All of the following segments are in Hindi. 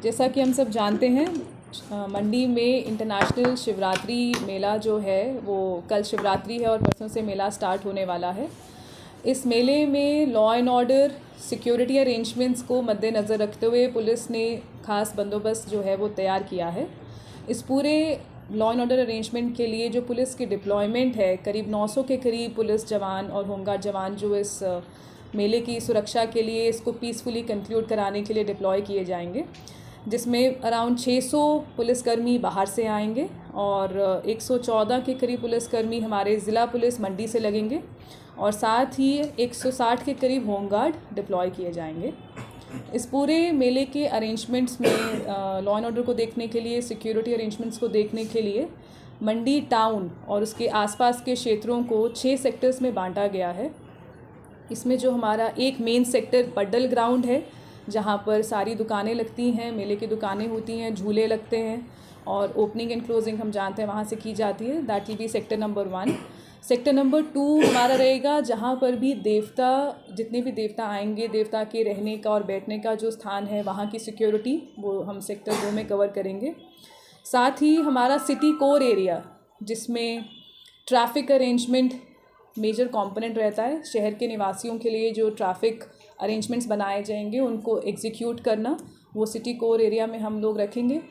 जैसा कि हम सब जानते हैं, मंडी में इंटरनेशनल शिवरात्रि मेला जो है वो कल शिवरात्रि है और परसों से मेला स्टार्ट होने वाला है। इस मेले में law and order, security arrangements को मद्देनज़र रखते हुए पुलिस ने ख़ास बंदोबस्त जो है वो तैयार किया है। इस पूरे लॉ एंड ऑर्डर अरेंजमेंट के लिए जो पुलिस की डिप्लॉयमेंट है, करीब 900 के करीब पुलिस जवान और होमगार्ड जवान जो इस मेले की सुरक्षा के लिए, इसको पीसफुली कंक्लूड कराने के लिए डिप्लॉय किए जाएंगे, जिसमें अराउंड 600 पुलिसकर्मी बाहर से आएंगे और 114 के करीब पुलिसकर्मी हमारे ज़िला पुलिस मंडी से लगेंगे और साथ ही 160 के करीब होमगार्ड डिप्लॉय किए जाएंगे। इस पूरे मेले के अरेंजमेंट्स में लॉ एंड ऑर्डर को देखने के लिए, सिक्योरिटी अरेंजमेंट्स को देखने के लिए मंडी टाउन और उसके आसपास के क्षेत्रों को 6 सेक्टर्स में बांटा गया है। इसमें जो हमारा एक मेन सेक्टर पड्डल ग्राउंड है, जहाँ पर सारी दुकानें लगती हैं, मेले की दुकानें होती हैं, झूले लगते हैं और ओपनिंग एंड क्लोजिंग हम जानते हैं वहाँ से की जाती है। That will be sector number 1। Sector number 2 हमारा रहेगा, जहाँ पर भी देवता, जितने भी देवता आएंगे, देवता के रहने का और बैठने का जो स्थान है, वहाँ की सिक्योरिटी वो हम सेक्टर 2 में कवर करेंगे। साथ ही हमारा सिटी कोर एरिया, जिसमें ट्रैफिक अरेंजमेंट मेजर कंपोनेंट रहता है। शहर के निवासियों के लिए जो ट्रैफिक अरेंजमेंट्स बनाए जाएंगे उनको एग्जीक्यूट करना, वो सिटी कोर एरिया में हम लोग रखेंगे।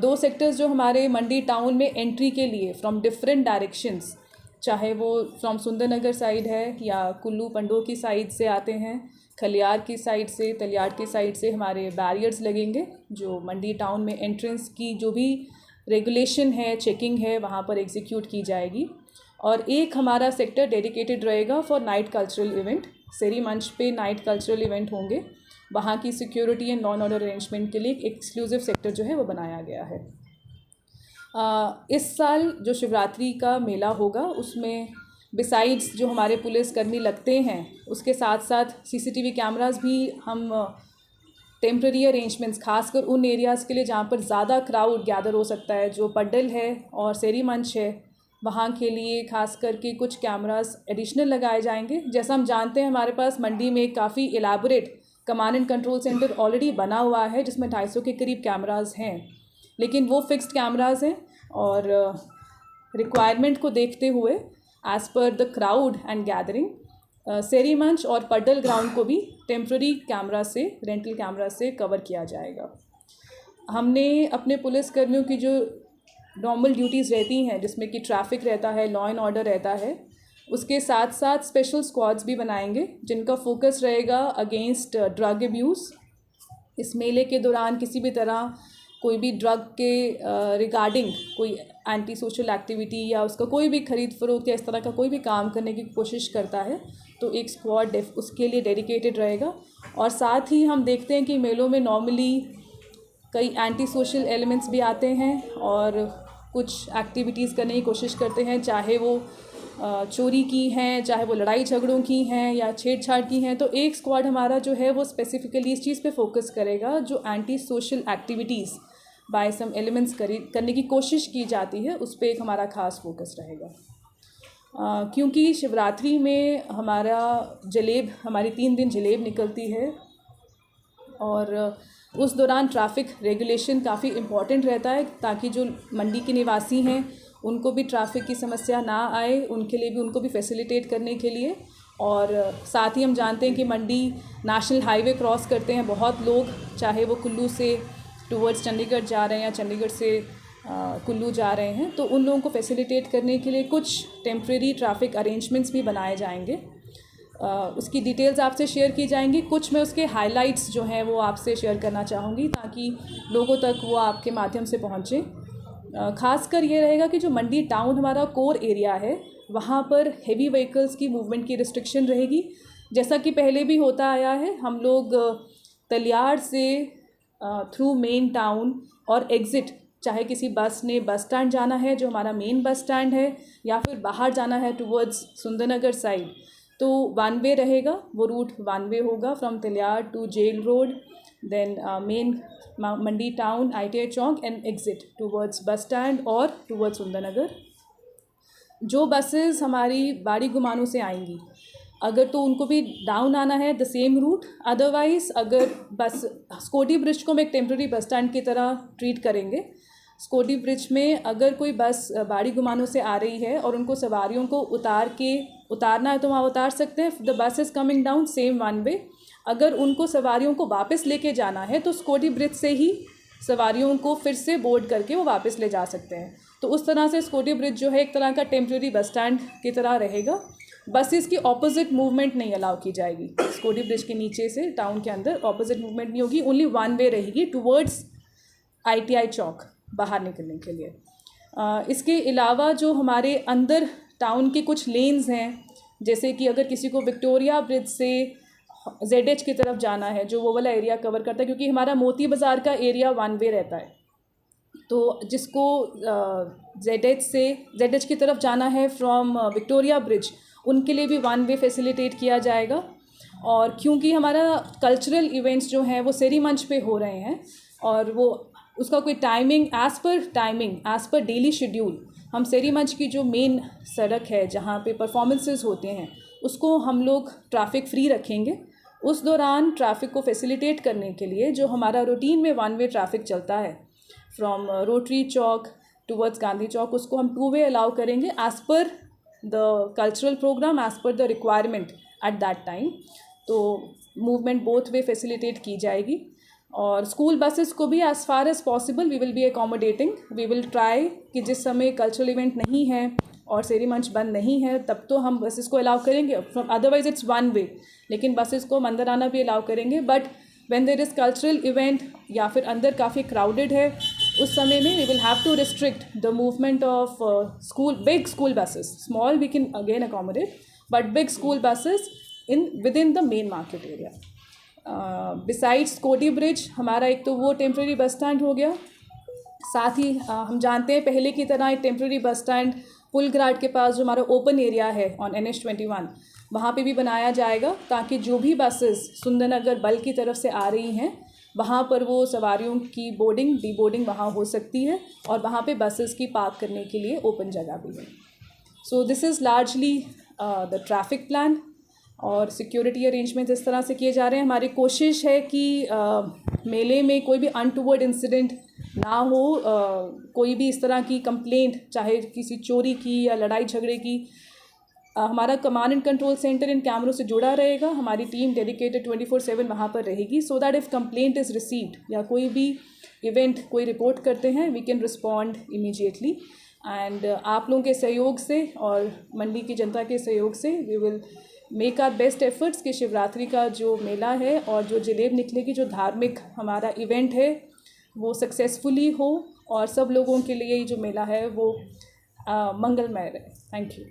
2 सेक्टर्स जो हमारे मंडी टाउन में एंट्री के लिए फ्रॉम डिफरेंट डायरेक्शंस, चाहे वो फ्रॉम सुंदरनगर साइड है या कुल्लू पंडो की साइड से आते हैं, खलियार की साइड से, तलियाड़ की साइड से, हमारे बैरियर्स लगेंगे जो मंडी टाउन में एंट्रेंस की जो भी रेगुलेशन है, चेकिंग है, वहाँ पर एग्जीक्यूट की जाएगी। और एक हमारा सेक्टर डेडिकेटेड रहेगा फॉर नाइट कल्चरल इवेंट। सेरी मंच पे नाइट कल्चरल इवेंट होंगे, वहाँ की security and law and order arrangement के लिए एक एक्सक्लूसिव सेक्टर जो है वो बनाया गया है। इस साल जो शिवरात्रि का मेला होगा उसमें बिसाइड्स जो हमारे पुलिसकर्मी लगते हैं, उसके साथ साथ सीसीटीवी कैमरास भी हम टेम्प्रेरी अरेंजमेंट्स, खासकर उन एरियाज़ के लिए जहाँ पर ज़्यादा क्राउड गैदर हो सकता है, जो पड्डल है और सेरी मंच है, वहाँ के लिए खास करके कुछ कैमरास एडिशनल लगाए जाएंगे। जैसा हम जानते हैं, हमारे पास मंडी में काफ़ी elaborate command and control centre already बना हुआ है, जिसमें 250 के करीब कैमरास हैं, लेकिन वो फिक्स्ड कैमरास हैं और रिक्वायरमेंट को देखते हुए as per the crowd and gathering, Seri Manch और पड्डल ग्राउंड को भी टेम्प्रेरी कैमरा से, रेंटल कैमरा से कवर किया जाएगा। हमने अपने पुलिसकर्मियों की जो नॉर्मल ड्यूटीज़ रहती हैं, जिसमें कि ट्रैफिक रहता है, लॉ एंड ऑर्डर रहता है, उसके साथ साथ स्पेशल स्क्वाड्स भी बनाएंगे जिनका फोकस रहेगा अगेंस्ट ड्रग अब्यूज़। इस मेले के दौरान किसी भी तरह कोई भी ड्रग के रिगार्डिंग कोई एंटी सोशल एक्टिविटी या उसका कोई भी खरीद फरोख्त या इस तरह का कोई भी काम करने की कोशिश करता है तो एक स्क्वाड उसके लिए डेडिकेटेड रहेगा। और साथ ही हम देखते हैं कि मेलों में नॉर्मली कई एंटी सोशल एलिमेंट्स भी आते हैं और कुछ एक्टिविटीज़ करने की कोशिश करते हैं, चाहे वो चोरी की हैं, चाहे वो लड़ाई झगड़ों की हैं या छेड़छाड़ की हैं। तो एक स्क्वाड हमारा जो है वो स्पेसिफिकली इस चीज़ पे फोकस करेगा, जो anti social activities by some elements करने की कोशिश की जाती है, उस पर एक हमारा ख़ास फोकस रहेगा। क्योंकि शिवरात्रि में हमारा जलेब, हमारी 3 दिन जलेब निकलती है और उस दौरान ट्रैफिक रेगुलेशन काफ़ी इम्पॉर्टेंट रहता है, ताकि जो मंडी के निवासी हैं उनको भी ट्रैफिक की समस्या ना आए, उनके लिए भी, उनको भी फैसिलिटेट करने के लिए। और साथ ही हम जानते हैं कि मंडी नेशनल हाईवे क्रॉस करते हैं बहुत लोग, चाहे वो कुल्लू से टूवर्ड्स चंडीगढ़ जा रहे हैं या चंडीगढ़ से कुल्लू जा रहे हैं, तो उन लोगों को फैसिलिटेट करने के लिए कुछ टेम्प्रेरी ट्रैफिक अरेंजमेंट्स भी बनाए जाएंगे। उसकी डिटेल्स आपसे शेयर की जाएंगी। कुछ मैं उसके हाइलाइट्स जो हैं वो आपसे शेयर करना चाहूँगी ताकि लोगों तक वो आपके माध्यम से पहुँचे। ख़ासकर ये रहेगा कि जो मंडी टाउन हमारा कोर एरिया है, वहाँ पर हेवी व्हीकल्स की मूवमेंट की रिस्ट्रिक्शन रहेगी, जैसा कि पहले भी होता आया है। हम लोग तलियाड़ से थ्रू मेन टाउन और एग्ज़िट, चाहे किसी बस ने बस स्टैंड जाना है जो हमारा मेन बस स्टैंड है, या फिर बाहर जाना है टूवर्ड्स सुंदरनगर साइड, तो 1 वे रहेगा। वो रूट 1 वे होगा from Taliyar to jail road, then main Mandi town, ITI Chowk and exit towards bus stand और टूवर्ड्स सुंदरनगर। जो बसेस हमारी बाड़ी गुमानों से आएंगी, अगर तो उनको भी डाउन आना है द सेम रूट, अदरवाइज़ अगर बस स्कोटी ब्रिज को हम एक टेम्प्रेरी बस स्टैंड की तरह ट्रीट करेंगे। स्कोटी ब्रिज में अगर कोई बस बाड़ी गुमानों से आ रही है और उनको सवारियों को उतारना है तो वहाँ उतार सकते हैं, the bus is coming down same one way. अगर उनको सवारियों को वापस लेके जाना है तो स्कोटी ब्रिज से ही सवारियों को फिर से बोर्ड करके वो वापस ले जा सकते हैं। तो उस तरह से स्कोटी ब्रिज जो है एक तरह का टेम्प्रेरी बस स्टैंड की तरह रहेगा। बसेस की ऑपोजिट मूवमेंट नहीं अलाउ की जाएगी। स्कोटी ब्रिज के नीचे से टाउन के अंदर ऑपोजिट मूवमेंट नहीं होगी, ओनली वन वे रहेगी टुवर्ड्स ITI चौक बाहर निकलने के लिए। इसके अलावा जो हमारे अंदर टाउन के कुछ लेन्स हैं, जैसे कि अगर किसी को विक्टोरिया ब्रिज से ZH की तरफ जाना है, जो वो वाला एरिया कवर करता है, क्योंकि हमारा मोती बाज़ार का एरिया वन वे रहता है, तो जिसको ZH की तरफ जाना है फ्रॉम विक्टोरिया ब्रिज, उनके लिए भी वन वे फैसिलिटेट किया जाएगा। और क्योंकि हमारा कल्चरल इवेंट्स जो हैं वो सेरी मंच पे हो रहे हैं और वो उसका कोई timing as per daily schedule, हम सेरी मंच की जो मेन सड़क है जहाँ पे परफॉर्मेंसेस होते हैं उसको हम लोग ट्रैफिक फ्री रखेंगे। उस दौरान ट्रैफिक को फैसिलिटेट करने के लिए जो हमारा रूटीन में वन वे ट्रैफिक चलता है from rotary Chowk towards Gandhi Chowk, उसको हम टू वे अलाउ करेंगे as per the cultural program, as per the requirement at that time. तो मूवमेंट बोथ वे फैसिलिटेट की जाएगी। और स्कूल बसेस को भी as far as possible we will be accommodating. We will try कि जिस समय कल्चरल इवेंट नहीं है और सेरी मंच बंद नहीं है तब तो हम बसेस को अलाउ करेंगे, अदरवाइज इट्स वन वे, लेकिन बसेस को हम अंदर आना भी अलाउ करेंगे। But when there is cultural event या फिर अंदर काफ़ी क्राउडेड है, उस समय में we will have to restrict the movement of big school buses. Small we can again accommodate, but big school buses within the main market area. Besides Scotty bridge हमारा एक तो वो टेम्प्रेरी बस स्टैंड हो गया, साथ ही हम जानते हैं पहले की तरह एक टेम्प्रेरी बस स्टैंड पुलग्राड के पास जो हमारा ओपन एरिया है ऑन NH21 वहाँ पे भी बनाया जाएगा, ताकि जो भी बसेस सुंदरनगर बल की तरफ से आ रही हैं वहाँ पर वो सवारियों की बोर्डिंग डी बोर्डिंग वहाँ हो सकती है और वहाँ पे बसेस की पार्क करने के लिए ओपन जगह भी है। So this is largely the traffic plan और सिक्योरिटी अरेंजमेंट इस तरह से किए जा रहे हैं। हमारी कोशिश है कि मेले में कोई भी अनटूवर्ड इंसिडेंट ना हो, कोई भी इस तरह की कंप्लेंट चाहे किसी चोरी की या लड़ाई झगड़े की। हमारा कमांड एंड कंट्रोल सेंटर इन कैमरों से जुड़ा रहेगा, हमारी टीम डेडिकेटेड 24/7 वहाँ पर रहेगी, so that if complaint is received या कोई भी इवेंट कोई रिपोर्ट करते हैं we can respond immediately. And आप लोगों के सहयोग से और मंडी की जनता के सहयोग से we will make our best efforts कि शिवरात्रि का जो मेला है और जो जलेब निकले की जो धार्मिक हमारा इवेंट है वो सक्सेसफुली हो और सब लोगों के लिए जो मेला है वो मंगलमय रहे। Thank you.